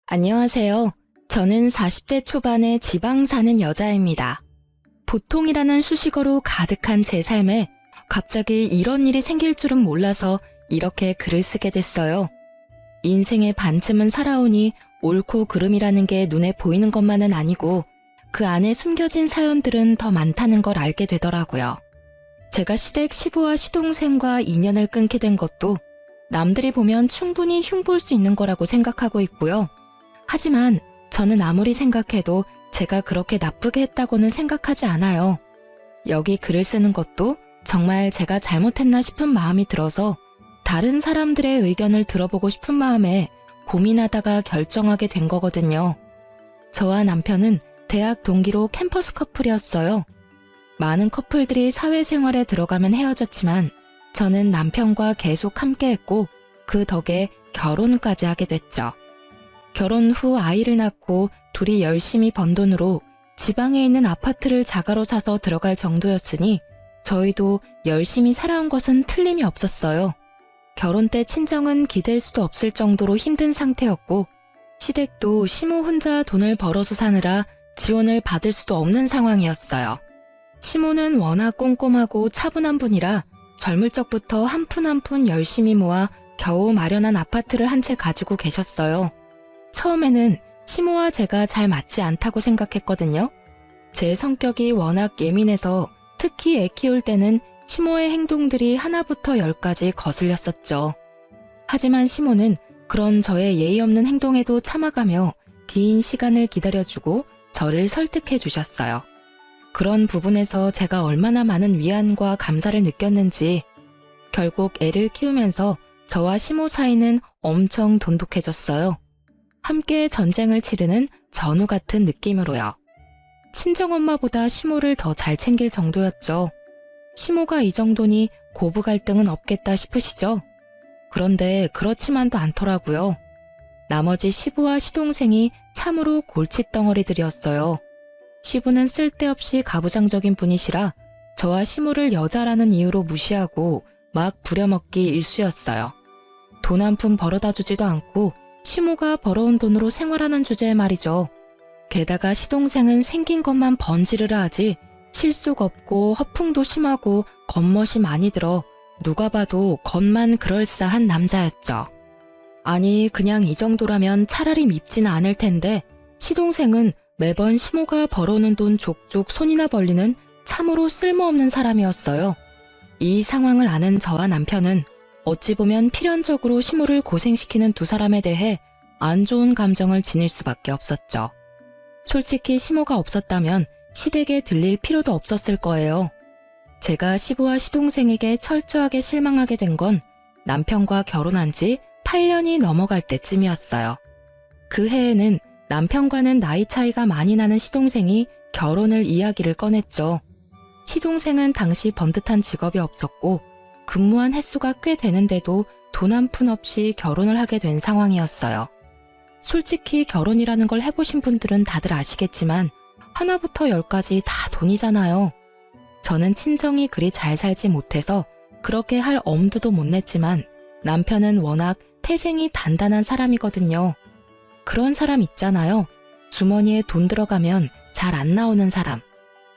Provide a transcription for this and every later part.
안녕하세요. 저는 40대 초반의 지방 사는 여자입니다. 보통이라는 수식어로 가득한 제 삶에 갑자기 이런 일이 생길 줄은 몰라서 이렇게 글을 쓰게 됐어요. 인생의 반쯤은 살아오니 옳고 그름이라는 게 눈에 보이는 것만은 아니고 그 안에 숨겨진 사연들은 더 많다는 걸 알게 되더라고요. 제가 시댁 시부와 시동생과 인연을 끊게 된 것도 남들이 보면 충분히 흉볼 수 있는 거라고 생각하고 있고요. 하지만 저는 아무리 생각해도 제가 그렇게 나쁘게 했다고는 생각하지 않아요. 여기 글을 쓰는 것도 정말 제가 잘못했나 싶은 마음이 들어서 다른 사람들의 의견을 들어보고 싶은 마음에 고민하다가 결정하게 된 거거든요. 저와 남편은 대학 동기로 캠퍼스 커플이었어요. 많은 커플들이 사회생활에 들어가면 헤어졌지만 저는 남편과 계속 함께했고 그 덕에 결혼까지 하게 됐죠. 결혼 후 아이를 낳고 둘이 열심히 번 돈으로 지방에 있는 아파트를 자가로 사서 들어갈 정도였으니 저희도 열심히 살아온 것은 틀림이 없었어요. 결혼 때 친정은 기댈 수도 없을 정도로 힘든 상태였고 시댁도 시모 혼자 돈을 벌어서 사느라 지원을 받을 수도 없는 상황이었어요. 시모는 워낙 꼼꼼하고 차분한 분이라 젊을 적부터 한 푼 한 푼 열심히 모아 겨우 마련한 아파트를 한 채 가지고 계셨어요. 처음에는 시모와 제가 잘 맞지 않다고 생각했거든요. 제 성격이 워낙 예민해서 특히 애 키울 때는 시모의 행동들이 하나부터 열까지 거슬렸었죠. 하지만 시모는 그런 저의 예의 없는 행동에도 참아가며 긴 시간을 기다려주고 저를 설득해 주셨어요. 그런 부분에서 제가 얼마나 많은 위안과 감사를 느꼈는지 결국 애를 키우면서 저와 시모 사이는 엄청 돈독해졌어요. 함께 전쟁을 치르는 전우 같은 느낌으로요. 친정엄마보다 시모를 더 잘 챙길 정도였죠. 시모가 이 정도니 고부 갈등은 없겠다 싶으시죠? 그런데 그렇지만도 않더라고요. 나머지 시부와 시동생이 참으로 골칫덩어리들이었어요. 시부는 쓸데없이 가부장적인 분이시라 저와 시모를 여자라는 이유로 무시하고 막 부려먹기 일쑤였어요. 돈 한 푼 벌어다 주지도 않고 시모가 벌어온 돈으로 생활하는 주제에 말이죠. 게다가 시동생은 생긴 것만 번지르르 하지 실속 없고 허풍도 심하고 겉멋이 많이 들어 누가 봐도 겉만 그럴싸한 남자였죠. 아니 그냥 이 정도라면 차라리 밉지는 않을 텐데 시동생은 매번 시모가 벌어오는 돈 족족 손이나 벌리는 참으로 쓸모없는 사람이었어요. 이 상황을 아는 저와 남편은 어찌 보면 필연적으로 시모를 고생시키는 두 사람에 대해 안 좋은 감정을 지닐 수밖에 없었죠. 솔직히 시모가 없었다면 시댁에 들릴 필요도 없었을 거예요. 제가 시부와 시동생에게 철저하게 실망하게 된 건 남편과 결혼한 지 8년이 넘어갈 때쯤이었어요. 그 해에는 남편과는 나이 차이가 많이 나는 시동생이 결혼을 이야기를 꺼냈죠. 시동생은 당시 번듯한 직업이 없었고 근무한 횟수가 꽤 되는데도 돈 한 푼 없이 결혼을 하게 된 상황이었어요. 솔직히 결혼이라는 걸 해보신 분들은 다들 아시겠지만 하나부터 열까지 다 돈이잖아요. 저는 친정이 그리 잘 살지 못해서 그렇게 할 엄두도 못 냈지만 남편은 워낙 태생이 단단한 사람이거든요. 그런 사람 있잖아요. 주머니에 돈 들어가면 잘 안 나오는 사람.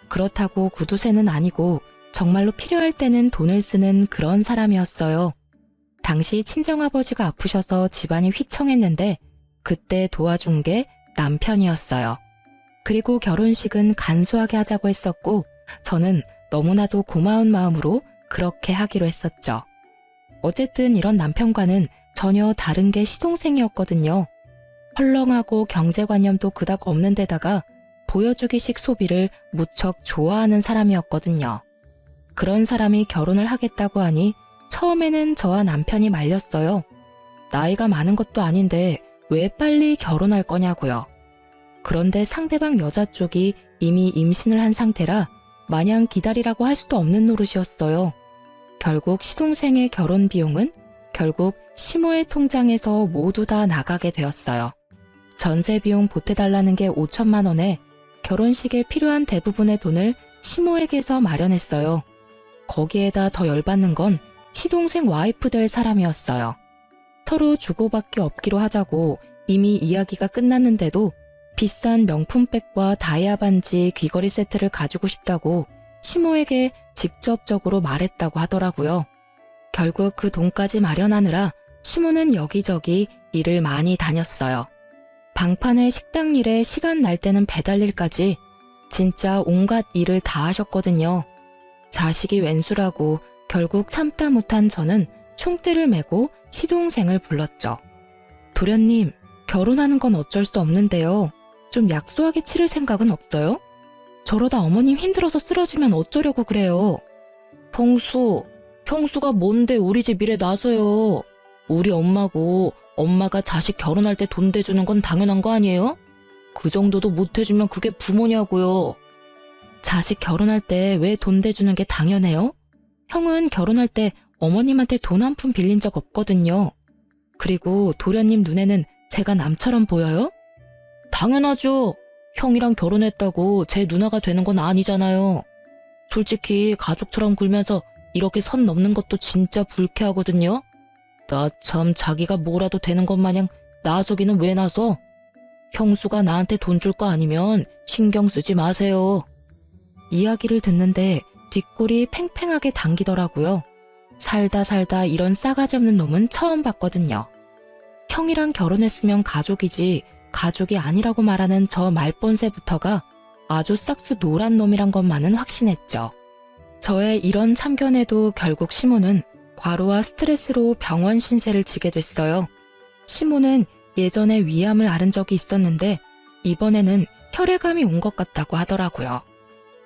그렇다고 구두쇠는 아니고 정말로 필요할 때는 돈을 쓰는 그런 사람이었어요. 당시 친정아버지가 아프셔서 집안이 휘청했는데 그때 도와준 게 남편이었어요. 그리고 결혼식은 간소하게 하자고 했었고 저는 너무나도 고마운 마음으로 그렇게 하기로 했었죠. 어쨌든 이런 남편과는 전혀 다른 게 시동생이었거든요. 헐렁하고 경제관념도 그닥 없는 데다가 보여주기식 소비를 무척 좋아하는 사람이었거든요. 그런 사람이 결혼을 하겠다고 하니 처음에는 저와 남편이 말렸어요. 나이가 많은 것도 아닌데 왜 빨리 결혼할 거냐고요. 그런데 상대방 여자 쪽이 이미 임신을 한 상태라 마냥 기다리라고 할 수도 없는 노릇이었어요. 결국 시동생의 결혼 비용은 결국 시모의 통장에서 모두 다 나가게 되었어요. 전세 비용 보태달라는 게 5천만 원에 결혼식에 필요한 대부분의 돈을 시모에게서 마련했어요. 거기에다 더 열받는 건 시동생 와이프 될 사람이었어요. 서로 주고받기 없기로 하자고 이미 이야기가 끝났는데도 비싼 명품백과 다이아 반지, 귀걸이 세트를 가지고 싶다고 시모에게 직접적으로 말했다고 하더라고요. 결국 그 돈까지 마련하느라 시모는 여기저기 일을 많이 다녔어요. 방판에 식당 일에 시간 날 때는 배달 일까지 진짜 온갖 일을 다 하셨거든요. 자식이 웬수라고 결국 참다 못한 저는 총대를 메고 시동생을 불렀죠. 도련님, 결혼하는 건 어쩔 수 없는데요. 좀 약소하게 치를 생각은 없어요? 저러다 어머님 힘들어서 쓰러지면 어쩌려고 그래요. 형수가 뭔데 우리 집 일에 나서요. 우리 엄마고 엄마가 자식 결혼할 때 돈 대주는 건 당연한 거 아니에요? 그 정도도 못 해주면 그게 부모냐고요. 자식 결혼할 때 왜 돈 대주는 게 당연해요? 형은 결혼할 때 어머님한테 돈 한 푼 빌린 적 없거든요. 그리고 도련님 눈에는 제가 남처럼 보여요? 당연하죠. 형이랑 결혼했다고 제 누나가 되는 건 아니잖아요. 솔직히 가족처럼 굴면서 이렇게 선 넘는 것도 진짜 불쾌하거든요. 나 참 자기가 뭐라도 되는 것 마냥 나서기는 왜 나서? 형수가 나한테 돈 줄 거 아니면 신경 쓰지 마세요. 이야기를 듣는데 뒷골이 팽팽하게 당기더라고요. 살다 이런 싸가지 없는 놈은 처음 봤거든요. 형이랑 결혼했으면 가족이지 가족이 아니라고 말하는 저 말본새부터가 아주 싹수 노란 놈이란 것만은 확신했죠. 저의 이런 참견에도 결국 시모는 과로와 스트레스로 병원 신세를 지게 됐어요. 시모는 예전에 위암을 앓은 적이 있었는데 이번에는 혈액암이 온 것 같다고 하더라고요.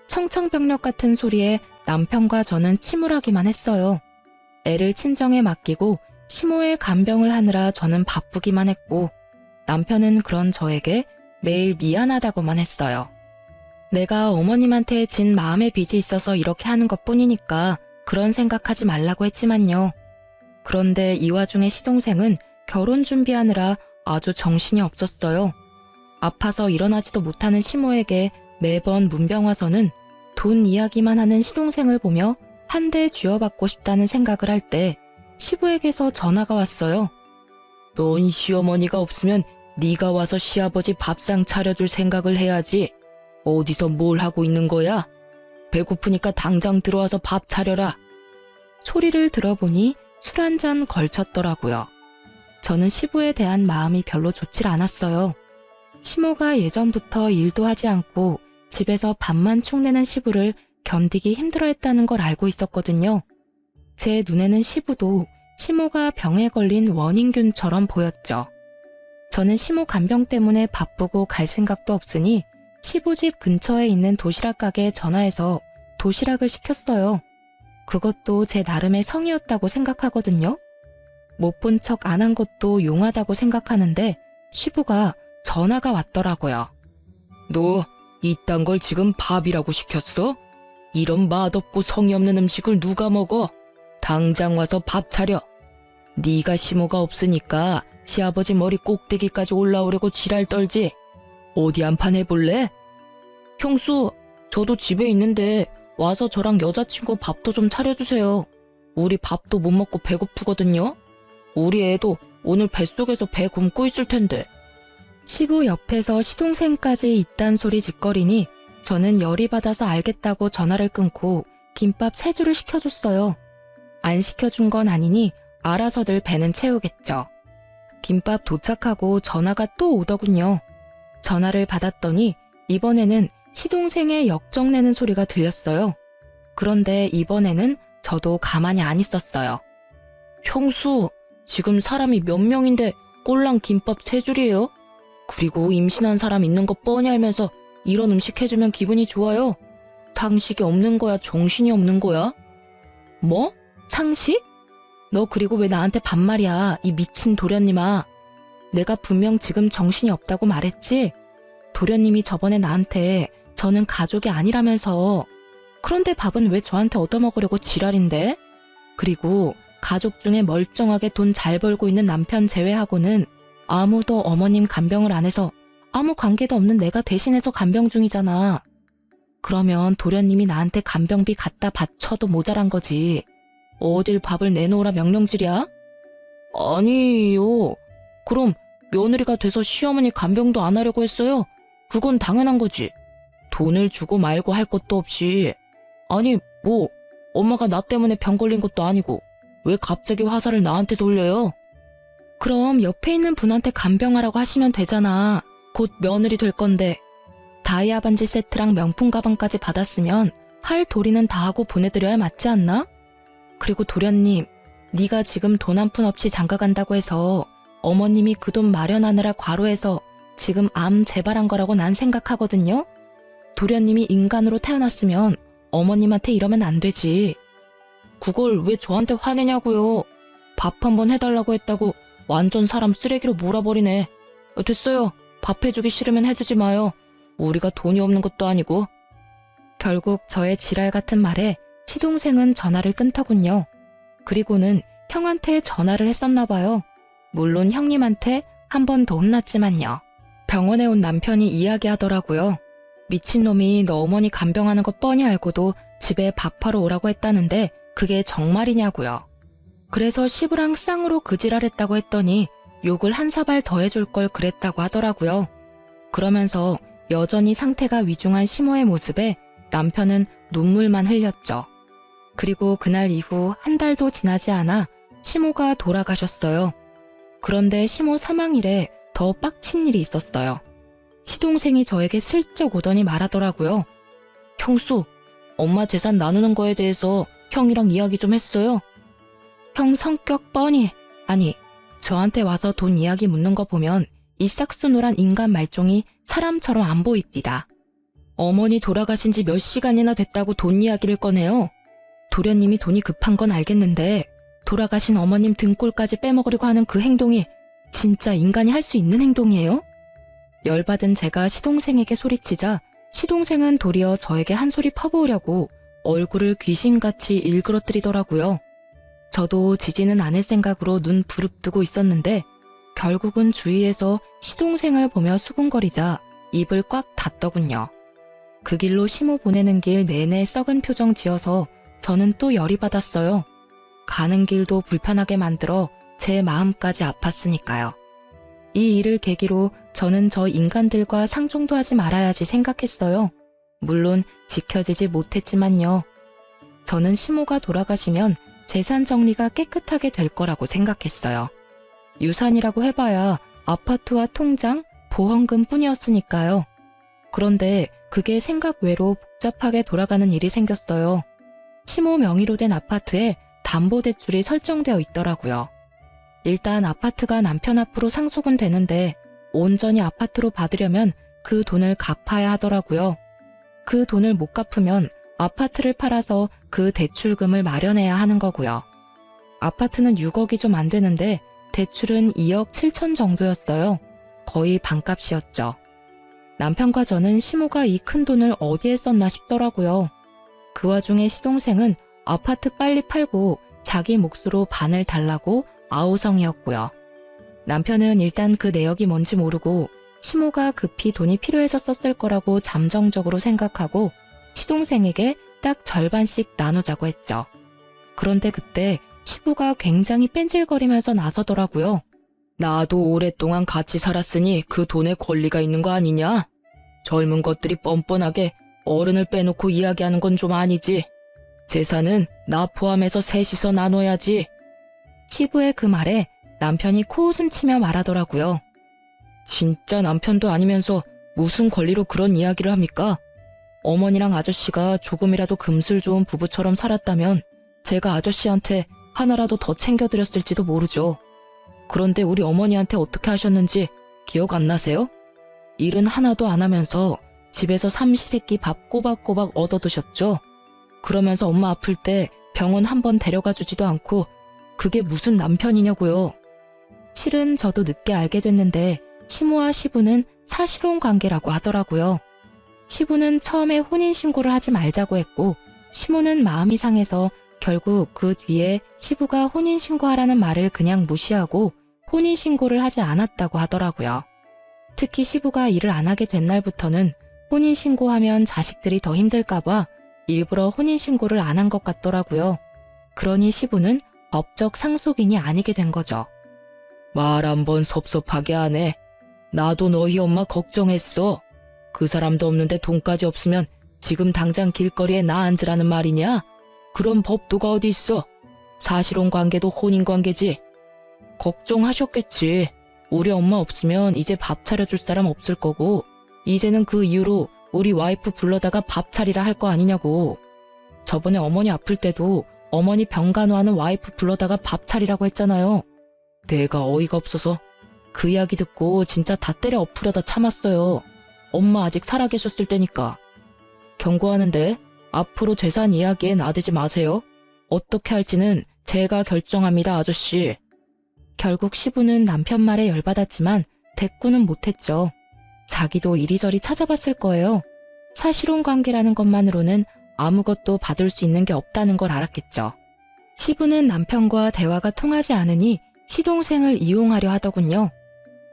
청청병력 같은 소리에 남편과 저는 침울하기만 했어요. 애를 친정에 맡기고 시모의 간병을 하느라 저는 바쁘기만 했고 남편은 그런 저에게 매일 미안하다고만 했어요. 내가 어머님한테 진 마음의 빚이 있어서 이렇게 하는 것뿐이니까 그런 생각하지 말라고 했지만요. 그런데 이 와중에 시동생은 결혼 준비하느라 아주 정신이 없었어요. 아파서 일어나지도 못하는 시모에게 매번 문병 와서는 돈 이야기만 하는 시동생을 보며 한 대 쥐어받고 싶다는 생각을 할 때 시부에게서 전화가 왔어요. 넌 시어머니가 없으면 네가 와서 시아버지 밥상 차려줄 생각을 해야지. 어디서 뭘 하고 있는 거야? 배고프니까 당장 들어와서 밥 차려라. 소리를 들어보니 술 한 잔 걸쳤더라고요. 저는 시부에 대한 마음이 별로 좋질 않았어요. 시모가 예전부터 일도 하지 않고 집에서 밥만 축내는 시부를 견디기 힘들어했다는 걸 알고 있었거든요. 제 눈에는 시부도 시모가 병에 걸린 원인균처럼 보였죠. 저는 시모 간병 때문에 바쁘고 갈 생각도 없으니 시부 집 근처에 있는 도시락 가게에 전화해서 도시락을 시켰어요. 그것도 제 나름의 성의였다고 생각하거든요. 못 본 척 안 한 것도 용하다고 생각하는데 시부가 전화가 왔더라고요. 너 이딴 걸 지금 밥이라고 시켰어? 이런 맛없고 성의 없는 음식을 누가 먹어? 당장 와서 밥 차려. 네가 시모가 없으니까 시아버지 머리 꼭대기까지 올라오려고 지랄 떨지. 어디 한판 해볼래? 형수, 저도 집에 있는데 와서 저랑 여자친구 밥도 좀 차려주세요. 우리 밥도 못 먹고 배고프거든요. 우리 애도 오늘 뱃속에서 배 굶고 있을 텐데. 시부 옆에서 시동생까지 이딴 소리 짓거리니 저는 열이 받아서 알겠다고 전화를 끊고 김밥 3줄을 시켜줬어요. 안 시켜준 건 아니니 알아서들 배는 채우겠죠. 김밥 도착하고 전화가 또 오더군요. 전화를 받았더니 이번에는 시동생의 역정내는 소리가 들렸어요. 그런데 이번에는 저도 가만히 안 있었어요. 형수, 지금 사람이 몇 명인데 꼴랑 김밥 3줄이에요? 그리고 임신한 사람 있는 거 뻔히 알면서 이런 음식 해주면 기분이 좋아요? 상식이 없는 거야, 정신이 없는 거야? 뭐? 상식? 너 그리고 왜 나한테 반말이야, 이 미친 도련님아. 내가 분명 지금 정신이 없다고 말했지? 도련님이 저번에 나한테 저는 가족이 아니라면서. 그런데 밥은 왜 저한테 얻어먹으려고 지랄인데? 그리고 가족 중에 멀쩡하게 돈 잘 벌고 있는 남편 제외하고는 아무도 어머님 간병을 안 해서 아무 관계도 없는 내가 대신해서 간병 중이잖아. 그러면 도련님이 나한테 간병비 갖다 바쳐도 모자란 거지. 어딜 밥을 내놓으라 명령질이야? 아니요. 그럼 며느리가 돼서 시어머니 간병도 안 하려고 했어요. 그건 당연한 거지. 돈을 주고 말고 할 것도 없이. 아니, 뭐 엄마가 나 때문에 병 걸린 것도 아니고 왜 갑자기 화살을 나한테 돌려요? 그럼 옆에 있는 분한테 간병하라고 하시면 되잖아. 곧 며느리 될 건데. 다이아 반지 세트랑 명품 가방까지 받았으면 할 도리는 다 하고 보내드려야 맞지 않나? 그리고 도련님, 네가 지금 돈 한 푼 없이 장가 간다고 해서 어머님이 그 돈 마련하느라 과로해서 지금 암 재발한 거라고 난 생각하거든요? 도련님이 인간으로 태어났으면 어머님한테 이러면 안 되지. 그걸 왜 저한테 화내냐고요. 밥 한 번 해달라고 했다고 완전 사람 쓰레기로 몰아버리네. 됐어요. 밥 해주기 싫으면 해주지 마요. 우리가 돈이 없는 것도 아니고. 결국 저의 지랄 같은 말에 시동생은 전화를 끊더군요. 그리고는 형한테 전화를 했었나 봐요. 물론 형님한테 한 번 더 혼났지만요. 병원에 온 남편이 이야기하더라고요. 미친놈이 너 어머니 간병하는 거 뻔히 알고도 집에 밥하러 오라고 했다는데 그게 정말이냐고요. 그래서 시부랑 쌍으로 그 지랄했다고 했더니 욕을 한 사발 더 해줄 걸 그랬다고 하더라고요. 그러면서 여전히 상태가 위중한 시모의 모습에 남편은 눈물만 흘렸죠. 그리고 그날 이후 한 달도 지나지 않아 시모가 돌아가셨어요. 그런데 시모 사망일에 더 빡친 일이 있었어요. 시동생이 저에게 슬쩍 오더니 말하더라고요. 형수, 엄마 재산 나누는 거에 대해서 형이랑 이야기 좀 했어요? 형 성격 뻔히, 아니, 저한테 와서 돈 이야기 묻는 거 보면 이 싹수노란 인간 말종이 사람처럼 안 보입니다. 어머니 돌아가신 지 몇 시간이나 됐다고 돈 이야기를 꺼내요. 도련님이 돈이 급한 건 알겠는데 돌아가신 어머님 등골까지 빼먹으려고 하는 그 행동이 진짜 인간이 할 수 있는 행동이에요? 열받은 제가 시동생에게 소리치자 시동생은 도리어 저에게 한 소리 퍼부으려고 얼굴을 귀신같이 일그러뜨리더라고요. 저도 지지는 않을 생각으로 눈 부릅뜨고 있었는데 결국은 주위에서 시동생을 보며 수군거리자 입을 꽉 닫더군요. 그 길로 시모 보내는 길 내내 썩은 표정 지어서 저는 또 열이 받았어요. 가는 길도 불편하게 만들어 제 마음까지 아팠으니까요. 이 일을 계기로 저는 저 인간들과 상종도 하지 말아야지 생각했어요. 물론 지켜지지 못했지만요. 저는 시모가 돌아가시면 재산 정리가 깨끗하게 될 거라고 생각했어요. 유산이라고 해봐야 아파트와 통장, 보험금 뿐이었으니까요. 그런데 그게 생각 외로 복잡하게 돌아가는 일이 생겼어요. 시모 명의로 된 아파트에 담보대출이 설정되어 있더라고요. 일단 아파트가 남편 앞으로 상속은 되는데 온전히 아파트로 받으려면 그 돈을 갚아야 하더라고요. 그 돈을 못 갚으면 아파트를 팔아서 그 대출금을 마련해야 하는 거고요. 아파트는 6억이 좀 안 되는데 대출은 2억 7천 정도였어요. 거의 반값이었죠. 남편과 저는 시모가 이 큰 돈을 어디에 썼나 싶더라고요. 그 와중에 시동생은 아파트 빨리 팔고 자기 몫으로 반을 달라고 아우성이었고요. 남편은 일단 그 내역이 뭔지 모르고 시모가 급히 돈이 필요해서 썼을 거라고 잠정적으로 생각하고 시동생에게 딱 절반씩 나누자고 했죠. 그런데 그때 시부가 굉장히 뺀질거리면서 나서더라고요. 나도 오랫동안 같이 살았으니 그 돈에 권리가 있는 거 아니냐? 젊은 것들이 뻔뻔하게 어른을 빼놓고 이야기하는 건 좀 아니지. 재산은 나 포함해서 셋이서 나눠야지. 시부의 그 말에 남편이 코웃음 치며 말하더라고요. 진짜 남편도 아니면서 무슨 권리로 그런 이야기를 합니까? 어머니랑 아저씨가 조금이라도 금슬 좋은 부부처럼 살았다면 제가 아저씨한테 하나라도 더 챙겨드렸을지도 모르죠. 그런데 우리 어머니한테 어떻게 하셨는지 기억 안 나세요? 일은 하나도 안 하면서 집에서 삼시세끼 밥 꼬박꼬박 얻어드셨죠? 그러면서 엄마 아플 때 병원 한 번 데려가 주지도 않고 그게 무슨 남편이냐고요. 실은 저도 늦게 알게 됐는데 시모와 시부는 사실혼 관계라고 하더라고요. 시부는 처음에 혼인신고를 하지 말자고 했고 시모는 마음이 상해서 결국 그 뒤에 시부가 혼인신고하라는 말을 그냥 무시하고 혼인신고를 하지 않았다고 하더라고요. 특히 시부가 일을 안 하게 된 날부터는 혼인신고하면 자식들이 더 힘들까봐 일부러 혼인신고를 안 한 것 같더라고요. 그러니 시부는 법적 상속인이 아니게 된 거죠. 말 한 번 섭섭하게 하네. 나도 너희 엄마 걱정했어. 그 사람도 없는데 돈까지 없으면 지금 당장 길거리에 나 앉으라는 말이냐? 그런 법도가 어디 있어? 사실혼 관계도 혼인 관계지. 걱정하셨겠지. 우리 엄마 없으면 이제 밥 차려줄 사람 없을 거고 이제는 그 이후로 우리 와이프 불러다가 밥 차리라 할 거 아니냐고. 저번에 어머니 아플 때도 어머니 병간호하는 와이프 불러다가 밥 차리라고 했잖아요. 내가 어이가 없어서 그 이야기 듣고 진짜 다 때려 엎으려다 참았어요. 엄마 아직 살아계셨을 때니까. 경고하는데 앞으로 재산 이야기에 나대지 마세요. 어떻게 할지는 제가 결정합니다, 아저씨. 결국 시부는 남편 말에 열받았지만 대꾸는 못했죠. 자기도 이리저리 찾아봤을 거예요. 사실혼 관계라는 것만으로는 아무것도 받을 수 있는 게 없다는 걸 알았겠죠. 시부는 남편과 대화가 통하지 않으니 시동생을 이용하려 하더군요.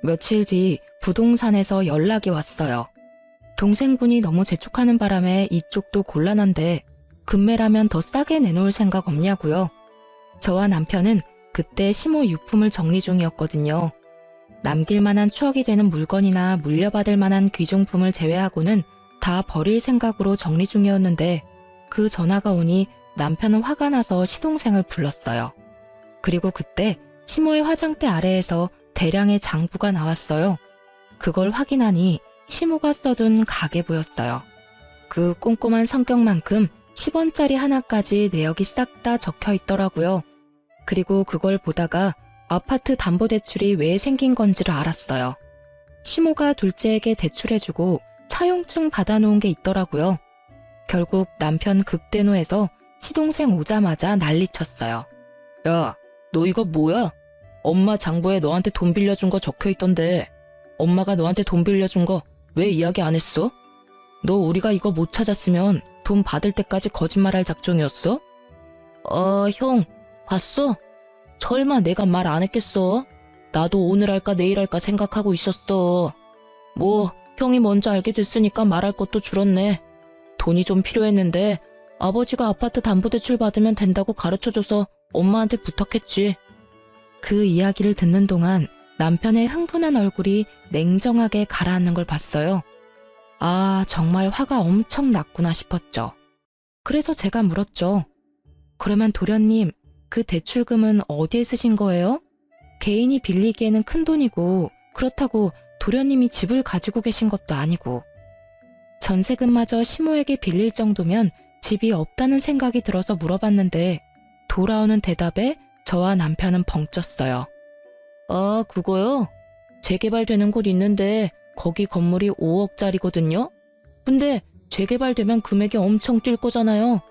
며칠 뒤 부동산에서 연락이 왔어요. 동생분이 너무 재촉하는 바람에 이쪽도 곤란한데 금매라면 더 싸게 내놓을 생각 없냐고요. 저와 남편은 그때 시모 유품을 정리 중이었거든요. 남길 만한 추억이 되는 물건이나 물려받을 만한 귀중품을 제외하고는 다 버릴 생각으로 정리 중이었는데 그 전화가 오니 남편은 화가 나서 시동생을 불렀어요. 그리고 그때 시모의 화장대 아래에서 대량의 장부가 나왔어요. 그걸 확인하니 시모가 써둔 가계부였어요. 그 꼼꼼한 성격만큼 10원짜리 하나까지 내역이 싹 다 적혀 있더라고요. 그리고 그걸 보다가 아파트 담보대출이 왜 생긴 건지를 알았어요. 시모가 둘째에게 대출해주고 차용증 받아놓은 게 있더라고요. 결국 남편 극대노해서 시동생 오자마자 난리쳤어요. 야, 너 이거 뭐야? 엄마 장부에 너한테 돈 빌려준 거 적혀있던데 엄마가 너한테 돈 빌려준 거 왜 이야기 안 했어? 너 우리가 이거 못 찾았으면 돈 받을 때까지 거짓말할 작정이었어? 형, 봤어? 설마 내가 말 안 했겠어? 나도 오늘 할까 내일 할까 생각하고 있었어. 뭐 형이 먼저 알게 됐으니까 말할 것도 줄었네. 돈이 좀 필요했는데 아버지가 아파트 담보대출 받으면 된다고 가르쳐줘서 엄마한테 부탁했지. 그 이야기를 듣는 동안 남편의 흥분한 얼굴이 냉정하게 가라앉는 걸 봤어요. 아, 정말 화가 엄청 났구나 싶었죠. 그래서 제가 물었죠. 그러면 도련님, 그 대출금은 어디에 쓰신 거예요? 개인이 빌리기에는 큰 돈이고 그렇다고 도련님이 집을 가지고 계신 것도 아니고 전세금마저 시모에게 빌릴 정도면 집이 없다는 생각이 들어서 물어봤는데 돌아오는 대답에 저와 남편은 벙쪘어요. 아, 그거요? 재개발되는 곳 있는데 거기 건물이 5억짜리거든요? 근데 재개발되면 금액이 엄청 뛸 거잖아요.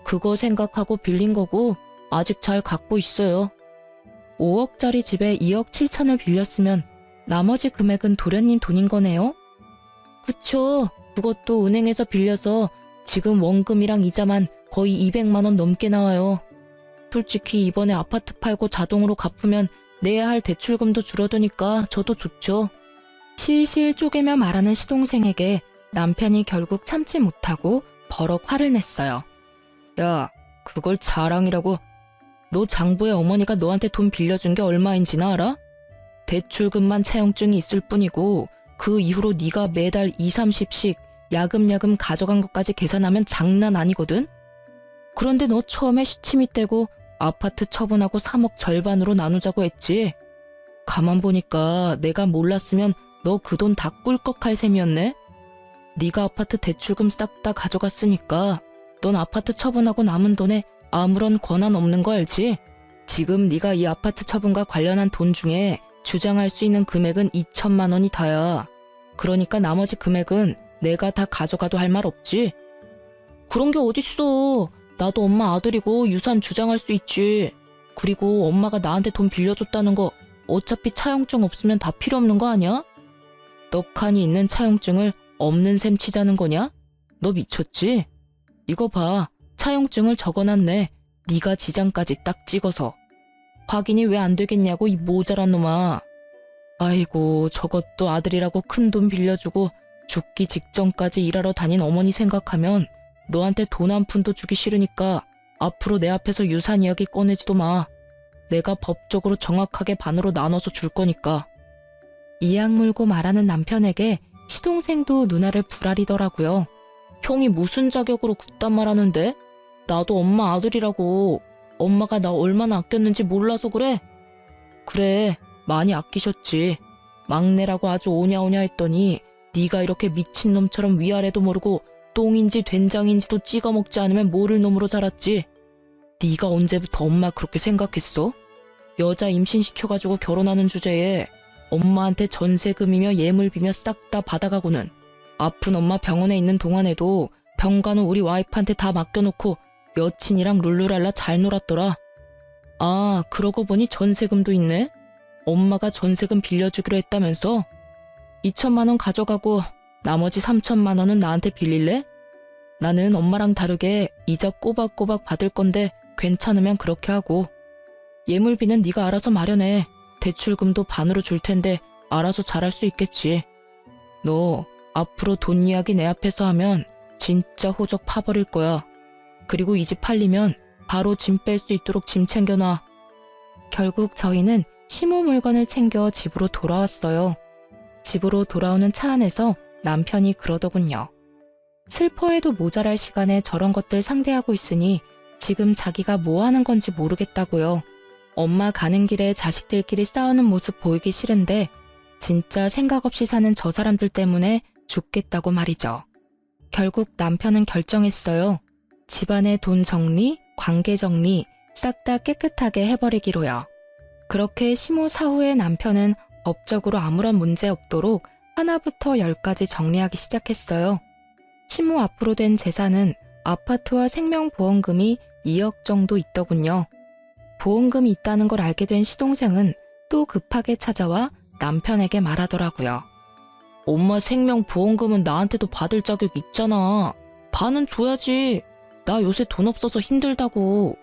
그거 생각하고 빌린 거고 아직 잘 갖고 있어요. 5억짜리 집에 2억 7천을 빌렸으면 나머지 금액은 도련님 돈인 거네요? 그쵸. 그것도 은행에서 빌려서 지금 원금이랑 이자만 거의 200만 원 넘게 나와요. 솔직히 이번에 아파트 팔고 자동으로 갚으면 내야 할 대출금도 줄어드니까 저도 좋죠. 실실 쪼개며 말하는 시동생에게 남편이 결국 참지 못하고 버럭 화를 냈어요. 야, 그걸 자랑이라고. 너 장부에 어머니가 너한테 돈 빌려준 게 얼마인지나 알아? 대출금만 차용증이 있을 뿐이고 그 이후로 네가 매달 2, 30씩 야금야금 가져간 것까지 계산하면 장난 아니거든? 그런데 너 처음에 시치미 떼고 아파트 처분하고 3억 절반으로 나누자고 했지? 가만 보니까 내가 몰랐으면 너 그 돈 다 꿀꺽할 셈이었네? 네가 아파트 대출금 싹 다 가져갔으니까 넌 아파트 처분하고 남은 돈에 아무런 권한 없는 거 알지? 지금 네가 이 아파트 처분과 관련한 돈 중에 주장할 수 있는 금액은 2천만 원이 다야. 그러니까 나머지 금액은 내가 다 가져가도 할 말 없지? 그런 게 어딨어. 나도 엄마 아들이고 유산 주장할 수 있지. 그리고 엄마가 나한테 돈 빌려줬다는 거 어차피 차용증 없으면 다 필요 없는 거 아니야? 떡하니 있는 차용증을 없는 셈 치자는 거냐? 너 미쳤지? 이거 봐. 차용증을 적어놨네. 네가 지장까지 딱 찍어서. 확인이 왜 안 되겠냐고 이 모자란 놈아. 아이고, 저것도 아들이라고 큰 돈 빌려주고 죽기 직전까지 일하러 다닌 어머니 생각하면 너한테 돈 한 푼도 주기 싫으니까 앞으로 내 앞에서 유산 이야기 꺼내지도 마. 내가 법적으로 정확하게 반으로 나눠서 줄 거니까. 이악 물고 말하는 남편에게 시동생도 누나를 부라리더라고요. 형이 무슨 자격으로 그딴 말 하는데? 나도 엄마 아들이라고. 엄마가 나 얼마나 아꼈는지 몰라서 그래? 그래, 많이 아끼셨지. 막내라고 아주 오냐오냐 했더니 네가 이렇게 미친놈처럼 위아래도 모르고 똥인지 된장인지도 찍어 먹지 않으면 모를 놈으로 자랐지. 네가 언제부터 엄마 그렇게 생각했어? 여자 임신시켜가지고 결혼하는 주제에 엄마한테 전세금이며 예물비며 싹 다 받아가고는 아픈 엄마 병원에 있는 동안에도 병간호 우리 와이프한테 다 맡겨놓고 여친이랑 룰루랄라 잘 놀았더라. 아, 그러고 보니 전세금도 있네? 엄마가 전세금 빌려주기로 했다면서? 2천만 원 가져가고 나머지 3천만 원은 나한테 빌릴래? 나는 엄마랑 다르게 이자 꼬박꼬박 받을 건데 괜찮으면 그렇게 하고. 예물비는 네가 알아서 마련해. 대출금도 반으로 줄 텐데 알아서 잘할 수 있겠지. 너 앞으로 돈 이야기 내 앞에서 하면 진짜 호적 파버릴 거야. 그리고 이 집 팔리면 바로 짐 뺄 수 있도록 짐 챙겨놔. 결국 저희는 시모 물건을 챙겨 집으로 돌아왔어요. 집으로 돌아오는 차 안에서 남편이 그러더군요. 슬퍼해도 모자랄 시간에 저런 것들 상대하고 있으니 지금 자기가 뭐 하는 건지 모르겠다고요. 엄마 가는 길에 자식들끼리 싸우는 모습 보이기 싫은데 진짜 생각 없이 사는 저 사람들 때문에 죽겠다고 말이죠. 결국 남편은 결정했어요. 집안의 돈 정리, 관계 정리 싹 다 깨끗하게 해버리기로요. 그렇게 시모 사후에 남편은 법적으로 아무런 문제 없도록 하나부터 열까지 정리하기 시작했어요. 시모 앞으로 된 재산은 아파트와 생명보험금이 2억 정도 있더군요. 보험금이 있다는 걸 알게 된 시동생은 또 급하게 찾아와 남편에게 말하더라고요. 엄마 생명보험금은 나한테도 받을 자격 있잖아. 반은 줘야지. 나 요새 돈 없어서 힘들다고.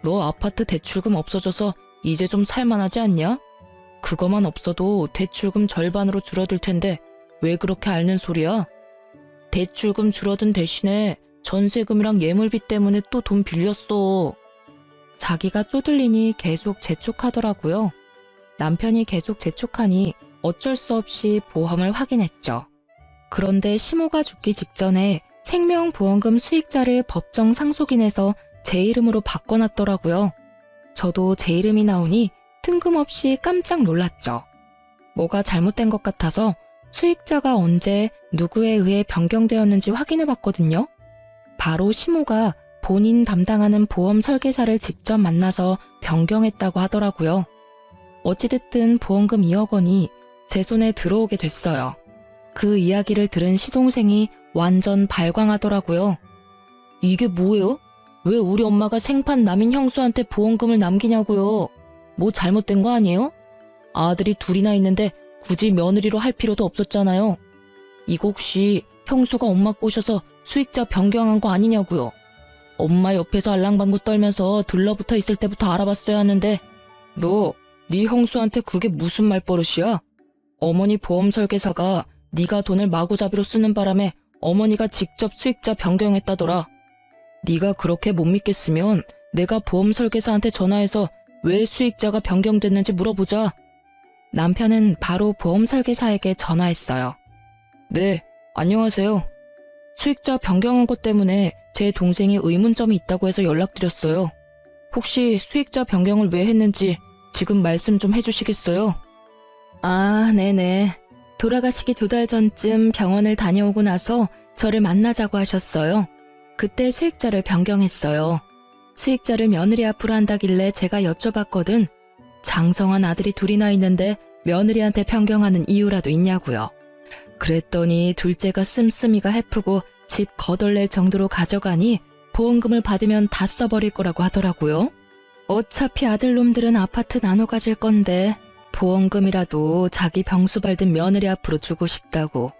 너 아파트 대출금 없어져서 이제 좀 살만하지 않냐? 그거만 없어도 대출금 절반으로 줄어들 텐데 왜 그렇게 앓는 소리야? 대출금 줄어든 대신에 전세금이랑 예물비 때문에 또 돈 빌렸어. 자기가 쪼들리니 계속 재촉하더라고요. 남편이 계속 재촉하니 어쩔 수 없이 보험을 확인했죠. 그런데 시모가 죽기 직전에 생명보험금 수익자를 법정 상속인에서 제 이름으로 바꿔놨더라고요. 저도 제 이름이 나오니 뜬금없이 깜짝 놀랐죠. 뭐가 잘못된 것 같아서 수익자가 언제 누구에 의해 변경되었는지 확인해봤거든요. 바로 시모가 본인 담당하는 보험 설계사를 직접 만나서 변경했다고 하더라고요. 어찌됐든 보험금 2억 원이 제 손에 들어오게 됐어요. 그 이야기를 들은 시동생이 완전 발광하더라고요. 이게 뭐예요? 왜 우리 엄마가 생판 남인 형수한테 보험금을 남기냐고요? 뭐 잘못된 거 아니에요? 아들이 둘이나 있는데 굳이 며느리로 할 필요도 없었잖아요. 이거 혹시 형수가 엄마 꼬셔서 수익자 변경한 거 아니냐고요? 엄마 옆에서 알랑방구 떨면서 들러붙어 있을 때부터 알아봤어야 하는데 네 형수한테 그게 무슨 말버릇이야? 어머니 보험 설계사가 네가 돈을 마구잡이로 쓰는 바람에 어머니가 직접 수익자 변경했다더라. 네가 그렇게 못 믿겠으면 내가 보험 설계사한테 전화해서 왜 수익자가 변경됐는지 물어보자. 남편은 바로 보험 설계사에게 전화했어요. 네, 안녕하세요. 수익자 변경한 것 때문에 제 동생이 의문점이 있다고 해서 연락드렸어요. 혹시 수익자 변경을 왜 했는지 지금 말씀 좀 해주시겠어요? 아, 네네. 돌아가시기 2달 전쯤 병원을 다녀오고 나서 저를 만나자고 하셨어요. 그때 수익자를 변경했어요. 수익자를 며느리 앞으로 한다길래 제가 여쭤봤거든. 장성한 아들이 둘이나 있는데 며느리한테 변경하는 이유라도 있냐고요. 그랬더니 둘째가 씀씀이가 해프고 집 거덜낼 정도로 가져가니 보험금을 받으면 다 써버릴 거라고 하더라고요. 어차피 아들놈들은 아파트 나눠 가질 건데 보험금이라도 자기 병수 밟은 며느리 앞으로 주고 싶다고.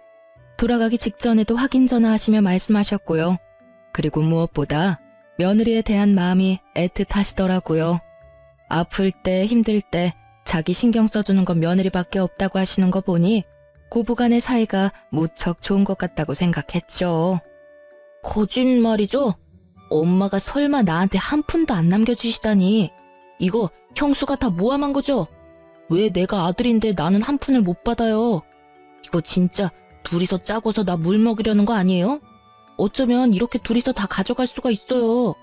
돌아가기 직전에도 확인 전화하시며 말씀하셨고요. 그리고 무엇보다 며느리에 대한 마음이 애틋하시더라고요. 아플 때 힘들 때 자기 신경 써주는 건 며느리밖에 없다고 하시는 거 보니 고부간의 사이가 무척 좋은 것 같다고 생각했죠. 거짓말이죠? 엄마가 설마 나한테 한 푼도 안 남겨주시다니. 이거 형수가 다 모함한 거죠? 왜 내가 아들인데 나는 한 푼을 못 받아요? 이거 진짜 둘이서 짜고서 나 물 먹이려는 거 아니에요? 어쩌면 이렇게 둘이서 다 가져갈 수가 있어요.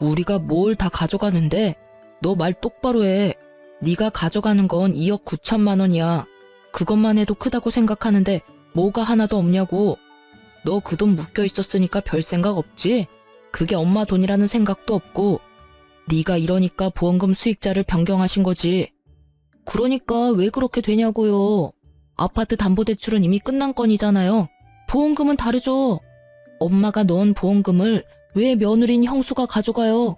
우리가 뭘 다 가져가는데? 너 말 똑바로 해. 네가 가져가는 건 2억 9천만 원이야. 그것만 해도 크다고 생각하는데 뭐가 하나도 없냐고. 너 그 돈 묶여 있었으니까 별 생각 없지? 그게 엄마 돈이라는 생각도 없고. 네가 이러니까 보험금 수익자를 변경하신 거지. 그러니까 왜 그렇게 되냐고요. 아파트 담보대출은 이미 끝난 건이잖아요. 보험금은 다르죠. 엄마가 넣은 보험금을 왜 며느리인 형수가 가져가요?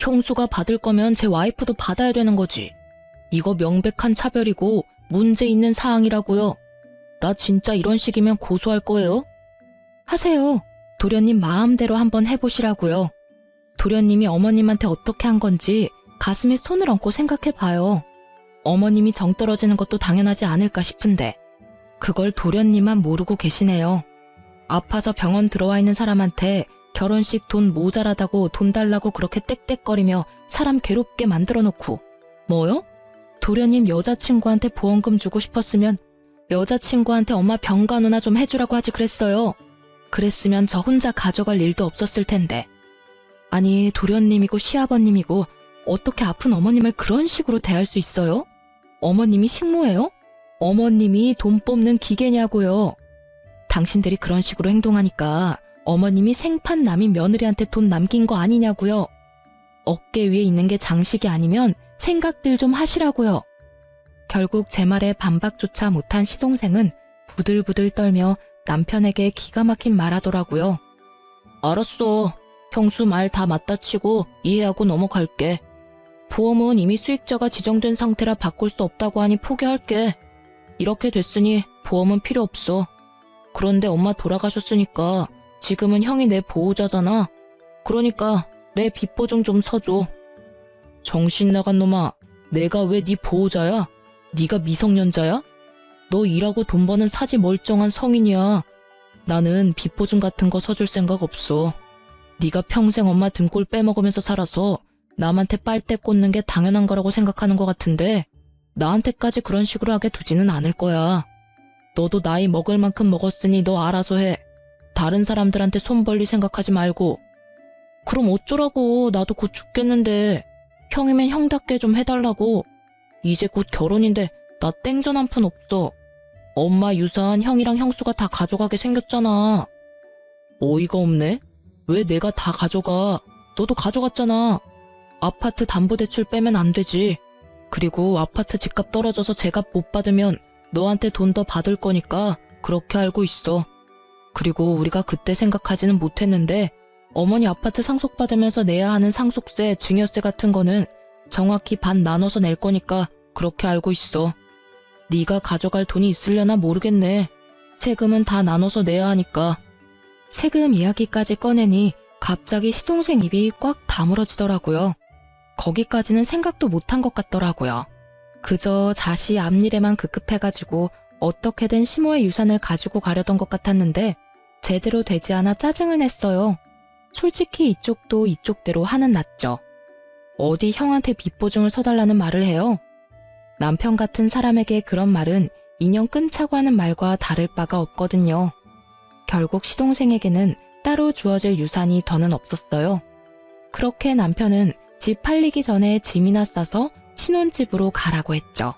형수가 받을 거면 제 와이프도 받아야 되는 거지. 이거 명백한 차별이고 문제 있는 사항이라고요. 나 진짜 이런 식이면 고소할 거예요. 하세요. 도련님 마음대로 한번 해보시라고요. 도련님이 어머님한테 어떻게 한 건지 가슴에 손을 얹고 생각해봐요. 어머님이 정 떨어지는 것도 당연하지 않을까 싶은데 그걸 도련님만 모르고 계시네요. 아파서 병원 들어와 있는 사람한테 결혼식 돈 모자라다고 돈 달라고 그렇게 떽떽거리며 사람 괴롭게 만들어 놓고 뭐요? 도련님 여자친구한테 보험금 주고 싶었으면 여자친구한테 엄마 병간호나 좀 해주라고 하지 그랬어요. 그랬으면 저 혼자 가져갈 일도 없었을 텐데. 아니 도련님이고 시아버님이고 어떻게 아픈 어머님을 그런 식으로 대할 수 있어요? 어머님이 식모예요? 어머님이 돈 뽑는 기계냐고요. 당신들이 그런 식으로 행동하니까 어머님이 생판 남인 며느리한테 돈 남긴 거 아니냐고요. 어깨 위에 있는 게 장식이 아니면 생각들 좀 하시라고요. 결국 제 말에 반박조차 못한 시동생은 부들부들 떨며 남편에게 기가 막힌 말하더라고요. 알았어. 형수 말 다 맞다 치고 이해하고 넘어갈게. 보험은 이미 수익자가 지정된 상태라 바꿀 수 없다고 하니 포기할게. 이렇게 됐으니 보험은 필요 없어. 그런데 엄마 돌아가셨으니까 지금은 형이 내 보호자잖아. 그러니까 내 빚보증 좀 서줘. 정신 나간 놈아. 내가 왜 네 보호자야? 네가 미성년자야? 너 일하고 돈 버는 사지 멀쩡한 성인이야. 나는 빚보증 같은 거 서줄 생각 없어. 네가 평생 엄마 등골 빼먹으면서 살아서 남한테 빨대 꽂는 게 당연한 거라고 생각하는 것 같은데 나한테까지 그런 식으로 하게 두지는 않을 거야. 너도 나이 먹을 만큼 먹었으니 너 알아서 해. 다른 사람들한테 손 벌릴 생각하지 말고. 그럼 어쩌라고. 나도 곧 죽겠는데. 형이면 형답게 좀 해달라고. 이제 곧 결혼인데 나 땡전 한 푼 없어. 엄마 유산 형이랑 형수가 다 가져가게 생겼잖아. 어이가 없네. 왜 내가 다 가져가? 너도 가져갔잖아. 아파트 담보대출 빼면 안 되지. 그리고 아파트 집값 떨어져서 제값 못 받으면 너한테 돈 더 받을 거니까 그렇게 알고 있어. 그리고 우리가 그때 생각하지는 못했는데 어머니 아파트 상속받으면서 내야 하는 상속세, 증여세 같은 거는 정확히 반 나눠서 낼 거니까 그렇게 알고 있어. 네가 가져갈 돈이 있으려나 모르겠네. 세금은 다 나눠서 내야 하니까. 세금 이야기까지 꺼내니 갑자기 시동생 입이 꽉 다물어지더라고요. 거기까지는 생각도 못한 것 같더라고요. 그저 자시 앞일에만 급급해가지고 어떻게든 시모의 유산을 가지고 가려던 것 같았는데 제대로 되지 않아 짜증을 냈어요. 솔직히 이쪽도 이쪽대로 화는 났죠. 어디 형한테 빚보증을 서달라는 말을 해요? 남편 같은 사람에게 그런 말은 인연 끊자고 하는 말과 다를 바가 없거든요. 결국 시동생에게는 따로 주어질 유산이 더는 없었어요. 그렇게 남편은 집 팔리기 전에 짐이나 싸서 신혼집으로 가라고 했죠.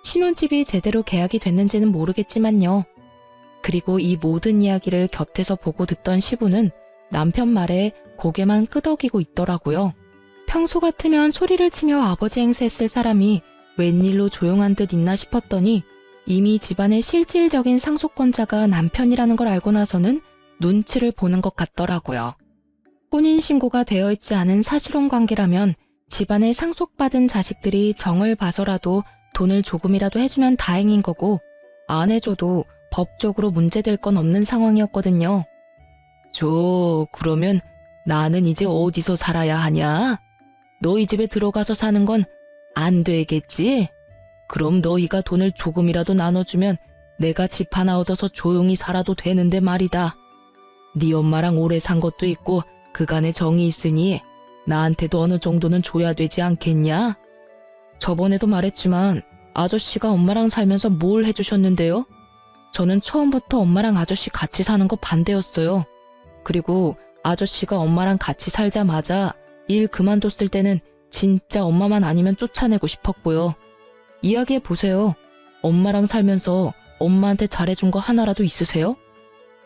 신혼집이 제대로 계약이 됐는지는 모르겠지만요. 그리고 이 모든 이야기를 곁에서 보고 듣던 시부는 남편 말에 고개만 끄덕이고 있더라고요. 평소 같으면 소리를 치며 아버지 행세했을 사람이 웬일로 조용한 듯 있나 싶었더니 이미 집안의 실질적인 상속권자가 남편이라는 걸 알고 나서는 눈치를 보는 것 같더라고요. 혼인신고가 되어 있지 않은 사실혼 관계라면 집안에 상속받은 자식들이 정을 봐서라도 돈을 조금이라도 해주면 다행인 거고 안 해줘도 법적으로 문제될 건 없는 상황이었거든요. 그러면 나는 이제 어디서 살아야 하냐? 너희 집에 들어가서 사는 건 안 되겠지? 그럼 너희가 돈을 조금이라도 나눠주면 내가 집 하나 얻어서 조용히 살아도 되는데 말이다. 네 엄마랑 오래 산 것도 있고 그간의 정이 있으니 나한테도 어느 정도는 줘야 되지 않겠냐? 저번에도 말했지만 아저씨가 엄마랑 살면서 뭘 해주셨는데요? 저는 처음부터 엄마랑 아저씨 같이 사는 거 반대였어요. 그리고 아저씨가 엄마랑 같이 살자마자 일 그만뒀을 때는 진짜 엄마만 아니면 쫓아내고 싶었고요. 이야기해보세요. 엄마랑 살면서 엄마한테 잘해준 거 하나라도 있으세요?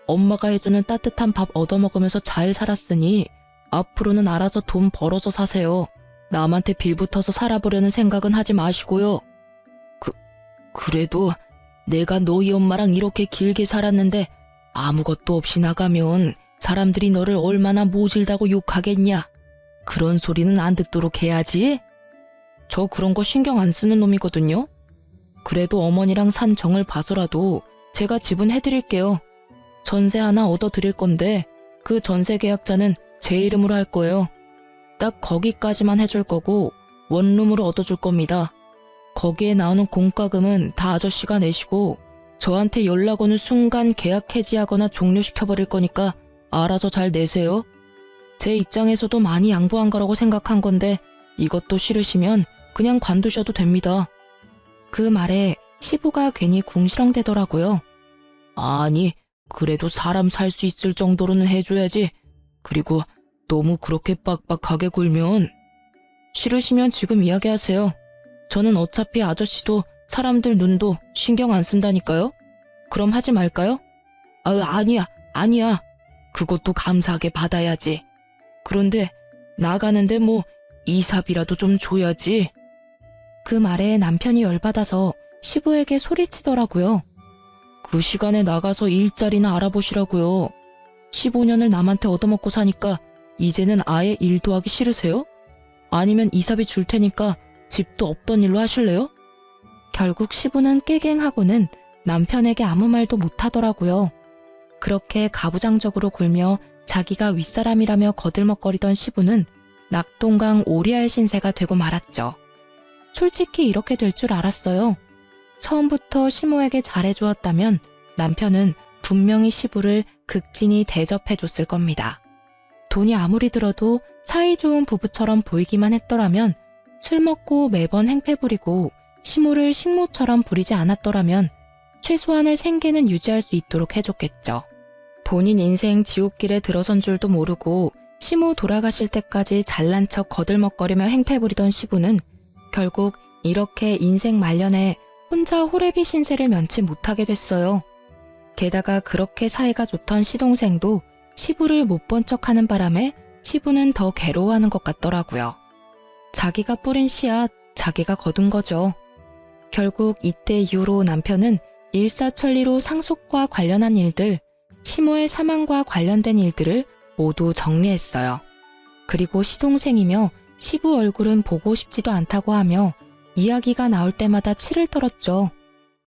엄마가 해주는 따뜻한 밥 얻어먹으면서 잘 살았으니 앞으로는 알아서 돈 벌어서 사세요. 남한테 빌붙어서 살아보려는 생각은 하지 마시고요. 그래도 내가 너희 엄마랑 이렇게 길게 살았는데 아무것도 없이 나가면 사람들이 너를 얼마나 모질다고 욕하겠냐. 그런 소리는 안 듣도록 해야지. 저 그런 거 신경 안 쓰는 놈이거든요. 그래도 어머니랑 산 정을 봐서라도 제가 지분해드릴게요. 전세 하나 얻어드릴 건데 그 전세 계약자는 제 이름으로 할 거예요. 딱 거기까지만 해줄 거고 원룸으로 얻어줄 겁니다. 거기에 나오는 공과금은 다 아저씨가 내시고 저한테 연락 오는 순간 계약 해지하거나 종료시켜버릴 거니까 알아서 잘 내세요. 제 입장에서도 많이 양보한 거라고 생각한 건데 이것도 싫으시면 그냥 관두셔도 됩니다. 그 말에 시부가 괜히 궁시렁대더라고요. 아니, 그래도 사람 살 수 있을 정도로는 해줘야지. 그리고 너무 그렇게 빡빡하게 굴면. 싫으시면 지금 이야기하세요. 저는 어차피 아저씨도 사람들 눈도 신경 안 쓴다니까요. 그럼 하지 말까요? 아니야. 그것도 감사하게 받아야지. 그런데 나가는데 뭐 이삽이라도 좀 줘야지. 그 말에 남편이 열받아서 시부에게 소리치더라고요. 그 시간에 나가서 일자리나 알아보시라고요. 15년을 남한테 얻어먹고 사니까 이제는 아예 일도 하기 싫으세요? 아니면 이삽이 줄 테니까 집도 없던 일로 하실래요? 결국 시부는 깨갱하고는 남편에게 아무 말도 못하더라고요. 그렇게 가부장적으로 굴며 자기가 윗사람이라며 거들먹거리던 시부는 낙동강 오리알 신세가 되고 말았죠. 솔직히 이렇게 될 줄 알았어요. 처음부터 시모에게 잘해주었다면 남편은 분명히 시부를 극진히 대접해줬을 겁니다. 돈이 아무리 들어도 사이좋은 부부처럼 보이기만 했더라면, 술 먹고 매번 행패 부리고 시모를 식모처럼 부리지 않았더라면 최소한의 생계는 유지할 수 있도록 해줬겠죠. 본인 인생 지옥길에 들어선 줄도 모르고 시모 돌아가실 때까지 잘난 척 거들먹거리며 행패 부리던 시부는 결국 이렇게 인생 말년에 혼자 호래비 신세를 면치 못하게 됐어요. 게다가 그렇게 사이가 좋던 시동생도 시부를 못 본 척하는 바람에 시부는 더 괴로워하는 것 같더라고요. 자기가 뿌린 씨앗, 자기가 거둔 거죠. 결국 이때 이후로 남편은 일사천리로 상속과 관련한 일들, 시모의 사망과 관련된 일들을 모두 정리했어요. 그리고 시동생이며 시부 얼굴은 보고 싶지도 않다고 하며 이야기가 나올 때마다 치를 떨었죠.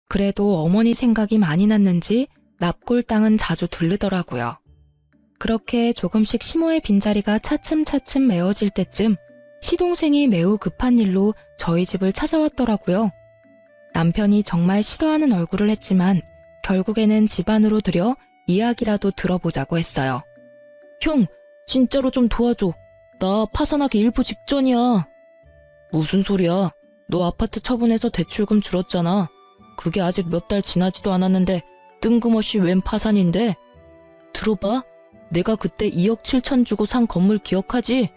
그래도 어머니 생각이 많이 났는지 납골 땅은 자주 들르더라고요. 그렇게 조금씩 시모의 빈자리가 차츰차츰 메워질 때쯤 시동생이 매우 급한 일로 저희 집을 찾아왔더라고요. 남편이 정말 싫어하는 얼굴을 했지만 결국에는 집 안으로 들여 이야기라도 들어보자고 했어요. 형, 진짜로 좀 도와줘. 나 파산하기 일부 직전이야. 무슨 소리야? 너 아파트 처분해서 대출금 줄었잖아. 그게 아직 몇 달 지나지도 않았는데 뜬금없이 웬 파산인데? 들어봐. 내가 그때 2억 7천 주고 산 건물 기억하지?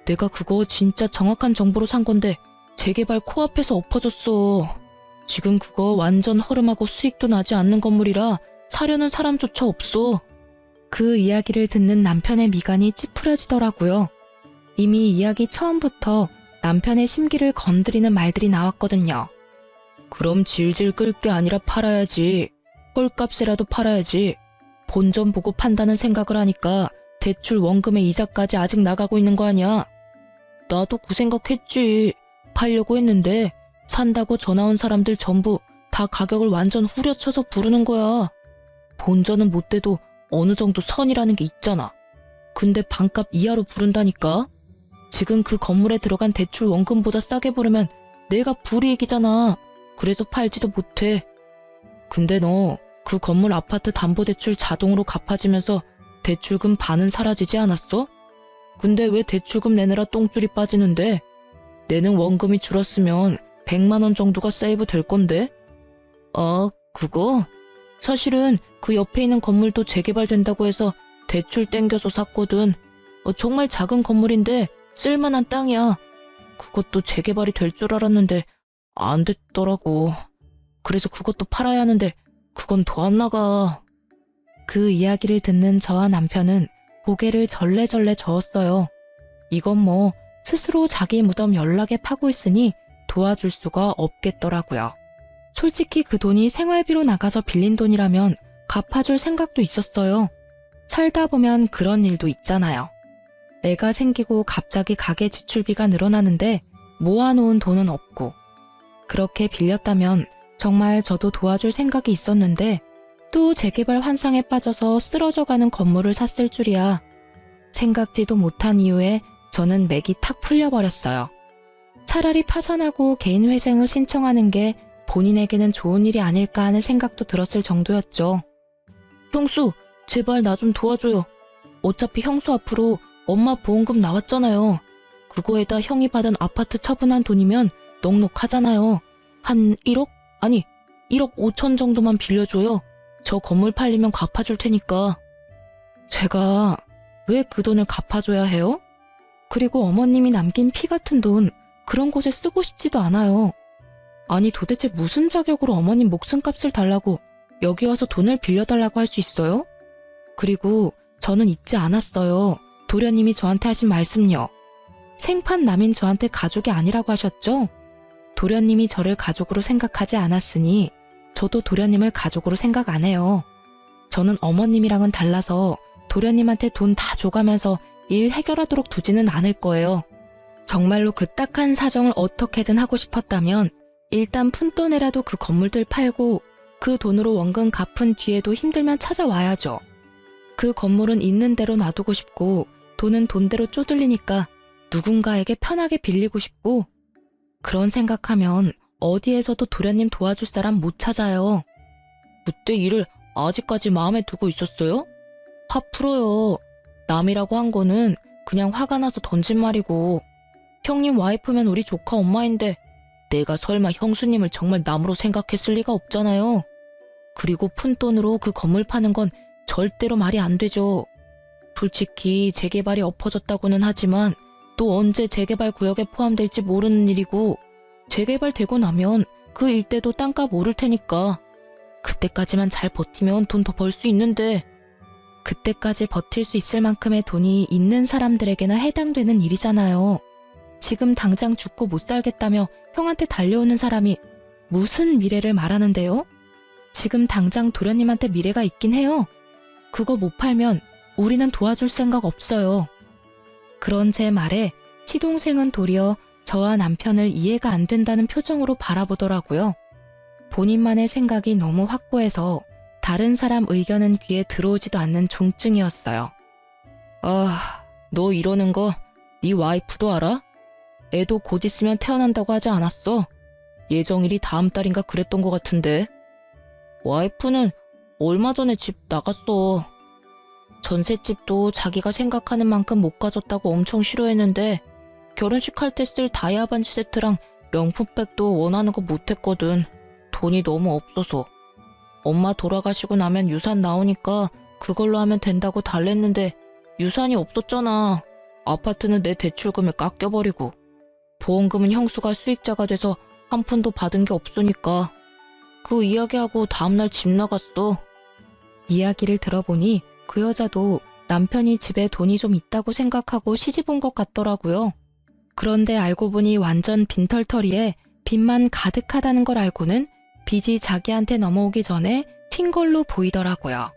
내가 그거 진짜 정확한 정보로 산 건데 재개발 코앞에서 엎어졌어. 지금 그거 완전 허름하고 수익도 나지 않는 건물이라 사려는 사람조차 없어. 그 이야기를 듣는 남편의 미간이 찌푸려지더라고요. 이미 이야기 처음부터 남편의 심기를 건드리는 말들이 나왔거든요. 그럼 질질 끌 게 아니라 팔아야지. 헐값이라도 팔아야지. 본전 보고 판다는 생각을 하니까 대출 원금의 이자까지 아직 나가고 있는 거 아니야. 나도 그 생각했지. 팔려고 했는데 산다고 전화 온 사람들 전부 다 가격을 완전 후려쳐서 부르는 거야. 본전은 못 돼도 어느 정도 선이라는 게 있잖아. 근데 반값 이하로 부른다니까. 지금 그 건물에 들어간 대출 원금보다 싸게 부르면 내가 불이익이잖아. 그래서 팔지도 못해. 근데 너 그 건물 아파트 담보대출 자동으로 갚아지면서 대출금 반은 사라지지 않았어? 근데 왜 대출금 내느라 똥줄이 빠지는데? 내는 원금이 줄었으면 100만 원 정도가 세이브 될 건데? 아, 그거? 사실은 그 옆에 있는 건물도 재개발된다고 해서 대출 땡겨서 샀거든. 정말 작은 건물인데 쓸만한 땅이야. 그것도 재개발이 될 줄 알았는데 안 됐더라고. 그래서 그것도 팔아야 하는데 그건 더 안 나가. 그 이야기를 듣는 저와 남편은 고개를 절레절레 저었어요. 이건 뭐 스스로 자기 무덤 연락에 파고 있으니 도와줄 수가 없겠더라고요. 솔직히 그 돈이 생활비로 나가서 빌린 돈이라면 갚아줄 생각도 있었어요. 살다 보면 그런 일도 있잖아요. 애가 생기고 갑자기 가계 지출비가 늘어나는데 모아놓은 돈은 없고, 그렇게 빌렸다면 정말 저도 도와줄 생각이 있었는데 또 재개발 환상에 빠져서 쓰러져가는 건물을 샀을 줄이야. 생각지도 못한 이유에 저는 맥이 탁 풀려버렸어요. 차라리 파산하고 개인 회생을 신청하는 게 본인에게는 좋은 일이 아닐까 하는 생각도 들었을 정도였죠. 형수, 제발 나 좀 도와줘요. 어차피 형수 앞으로 엄마 보험금 나왔잖아요. 그거에다 형이 받은 아파트 처분한 돈이면 넉넉하잖아요. 한 1억? 아니, 1억 5천 정도만 빌려줘요. 저 건물 팔리면 갚아줄 테니까. 제가 왜 그 돈을 갚아줘야 해요? 그리고 어머님이 남긴 피 같은 돈, 그런 곳에 쓰고 싶지도 않아요. 아니 도대체 무슨 자격으로 어머님 목숨값을 달라고 여기 와서 돈을 빌려달라고 할 수 있어요? 그리고 저는 잊지 않았어요. 도련님이 저한테 하신 말씀요. 생판 남인 저한테 가족이 아니라고 하셨죠? 도련님이 저를 가족으로 생각하지 않았으니 저도 도련님을 가족으로 생각 안 해요. 저는 어머님이랑은 달라서 도련님한테 돈 다 줘가면서 일 해결하도록 두지는 않을 거예요. 정말로 그 딱한 사정을 어떻게든 하고 싶었다면 일단 푼돈에라도 그 건물들 팔고 그 돈으로 원금 갚은 뒤에도 힘들면 찾아와야죠. 그 건물은 있는 대로 놔두고 싶고 돈은 돈대로 쪼들리니까 누군가에게 편하게 빌리고 싶고, 그런 생각하면 어디에서도 도련님 도와줄 사람 못 찾아요. 그때 일을 아직까지 마음에 두고 있었어요? 화 풀어요. 남이라고 한 거는 그냥 화가 나서 던진 말이고, 형님 와이프면 우리 조카 엄마인데 내가 설마 형수님을 정말 남으로 생각했을 리가 없잖아요. 그리고 푼돈으로 그 건물 파는 건 절대로 말이 안 되죠. 솔직히 재개발이 엎어졌다고는 하지만 또 언제 재개발 구역에 포함될지 모르는 일이고, 재개발되고 나면 그 일대도 땅값 오를 테니까 그때까지만 잘 버티면 돈 더 벌 수 있는데, 그때까지 버틸 수 있을 만큼의 돈이 있는 사람들에게나 해당되는 일이잖아요. 지금 당장 죽고 못 살겠다며 형한테 달려오는 사람이 무슨 미래를 말하는데요? 지금 당장 도련님한테 미래가 있긴 해요. 그거 못 팔면 우리는 도와줄 생각 없어요. 그런 제 말에 시동생은 도리어 저와 남편을 이해가 안 된다는 표정으로 바라보더라고요. 본인만의 생각이 너무 확고해서 다른 사람 의견은 귀에 들어오지도 않는 중증이었어요. 아, 너 이러는 거 네 와이프도 알아? 애도 곧 있으면 태어난다고 하지 않았어? 예정일이 다음 달인가 그랬던 것 같은데. 와이프는 얼마 전에 집 나갔어. 전셋집도 자기가 생각하는 만큼 못 가졌다고 엄청 싫어했는데 결혼식 할 때 쓸 다이아 반지 세트랑 명품백도 원하는 거 못했거든. 돈이 너무 없어서. 엄마 돌아가시고 나면 유산 나오니까 그걸로 하면 된다고 달랬는데 유산이 없었잖아. 아파트는 내 대출금에 깎여버리고 보험금은 형수가 수익자가 돼서 한 푼도 받은 게 없으니까. 그 이야기하고 다음날 집 나갔어. 이야기를 들어보니 그 여자도 남편이 집에 돈이 좀 있다고 생각하고 시집 온 것 같더라고요. 그런데 알고 보니 완전 빈털터리에 빚만 가득하다는 걸 알고는 빚이 자기한테 넘어오기 전에 튄 걸로 보이더라고요.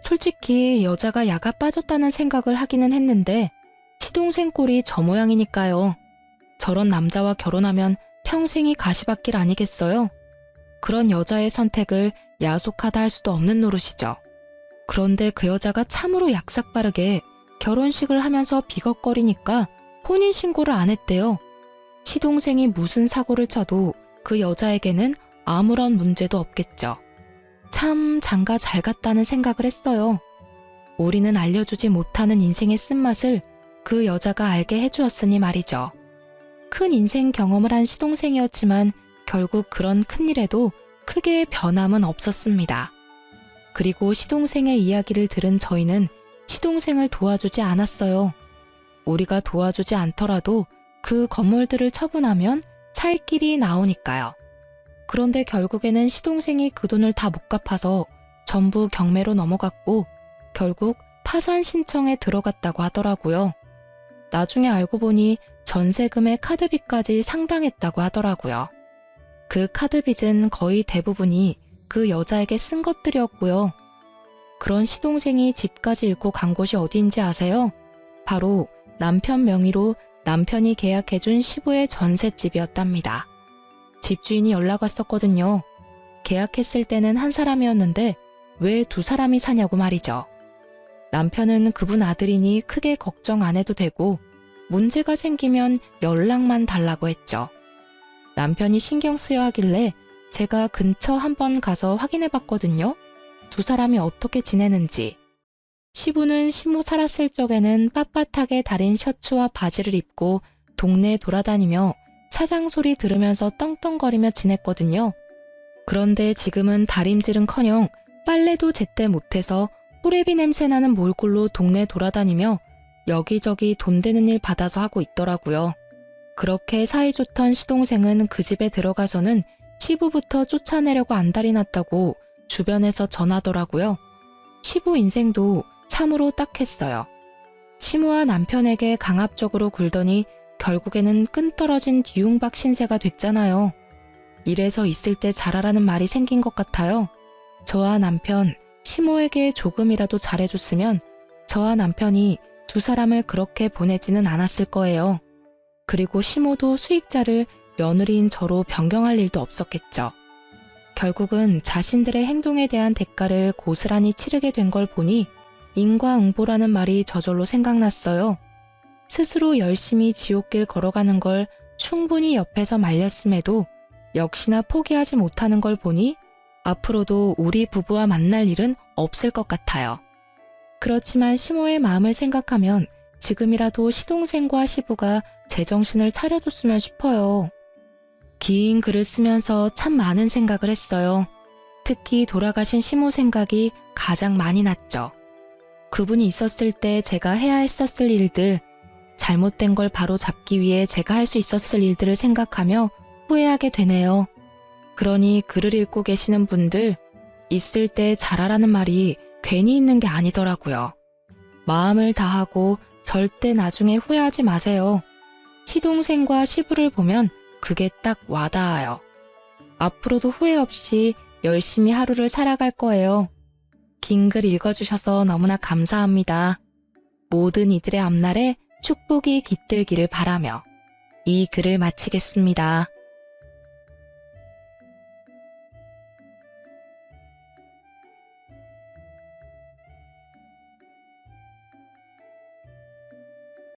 솔직히 여자가 야가 빠졌다는 생각을 하기는 했는데 시동생 꼴이 저 모양이니까요. 저런 남자와 결혼하면 평생이 가시밭길 아니겠어요? 그런 여자의 선택을 야속하다 할 수도 없는 노릇이죠. 그런데 그 여자가 참으로 약삭빠르게 결혼식을 하면서 비걱거리니까 혼인신고를 안 했대요. 시동생이 무슨 사고를 쳐도 그 여자에게는 아무런 문제도 없겠죠. 참 장가 잘 갔다는 생각을 했어요. 우리는 알려주지 못하는 인생의 쓴맛을 그 여자가 알게 해주었으니 말이죠. 큰 인생 경험을 한 시동생이었지만 결국 그런 큰일에도 크게 변함은 없었습니다. 그리고 시동생의 이야기를 들은 저희는 시동생을 도와주지 않았어요. 우리가 도와주지 않더라도 그 건물들을 처분하면 살 길이 나오니까요. 그런데 결국에는 시동생이 그 돈을 다 못 갚아서 전부 경매로 넘어갔고 결국 파산 신청에 들어갔다고 하더라고요. 나중에 알고 보니 전세금의 카드빚까지 상당했다고 하더라고요. 그 카드빚은 거의 대부분이 그 여자에게 쓴 것들이었고요. 그런 시동생이 집까지 잃고 간 곳이 어디인지 아세요? 바로 남편 명의로 남편이 계약해준 시부의 전셋집이었답니다. 집주인이 연락 왔었거든요. 계약했을 때는 한 사람이었는데 왜 두 사람이 사냐고 말이죠. 남편은 그분 아들이니 크게 걱정 안 해도 되고 문제가 생기면 연락만 달라고 했죠. 남편이 신경 쓰여 하길래 제가 근처 한번 가서 확인해 봤거든요. 두 사람이 어떻게 지내는지. 시부는 시모 살았을 적에는 빳빳하게 다린 셔츠와 바지를 입고 동네 돌아다니며 사장 소리 들으면서 떵떵거리며 지냈거든요. 그런데 지금은 다림질은커녕 빨래도 제때 못해서 호레비 냄새 나는 몰골로 동네 돌아다니며 여기저기 돈 되는 일 받아서 하고 있더라고요. 그렇게 사이좋던 시동생은 그 집에 들어가서는 시부부터 쫓아내려고 안달이 났다고 주변에서 전하더라고요. 시부 인생도 참으로 딱했어요. 시모와 남편에게 강압적으로 굴더니 결국에는 끈떨어진 뒤움박 신세가 됐잖아요. 이래서 있을 때 잘하라는 말이 생긴 것 같아요. 저와 남편, 시모에게 조금이라도 잘해줬으면 저와 남편이 두 사람을 그렇게 보내지는 않았을 거예요. 그리고 시모도 수익자를 며느리인 저로 변경할 일도 없었겠죠. 결국은 자신들의 행동에 대한 대가를 고스란히 치르게 된 걸 보니 인과응보라는 말이 저절로 생각났어요. 스스로 열심히 지옥길 걸어가는 걸 충분히 옆에서 말렸음에도 역시나 포기하지 못하는 걸 보니 앞으로도 우리 부부와 만날 일은 없을 것 같아요. 그렇지만 시모의 마음을 생각하면 지금이라도 시동생과 시부가 제정신을 차려줬으면 싶어요. 긴 글을 쓰면서 참 많은 생각을 했어요. 특히 돌아가신 시모 생각이 가장 많이 났죠. 그분이 있었을 때 제가 해야 했었을 일들, 잘못된 걸 바로 잡기 위해 제가 할 수 있었을 일들을 생각하며 후회하게 되네요. 그러니 글을 읽고 계시는 분들, 있을 때 잘하라는 말이 괜히 있는 게 아니더라고요. 마음을 다하고 절대 나중에 후회하지 마세요. 시동생과 시부를 보면 그게 딱 와닿아요. 앞으로도 후회 없이 열심히 하루를 살아갈 거예요. 긴 글 읽어주셔서 너무나 감사합니다. 모든 이들의 앞날에 축복이 깃들기를 바라며 이 글을 마치겠습니다.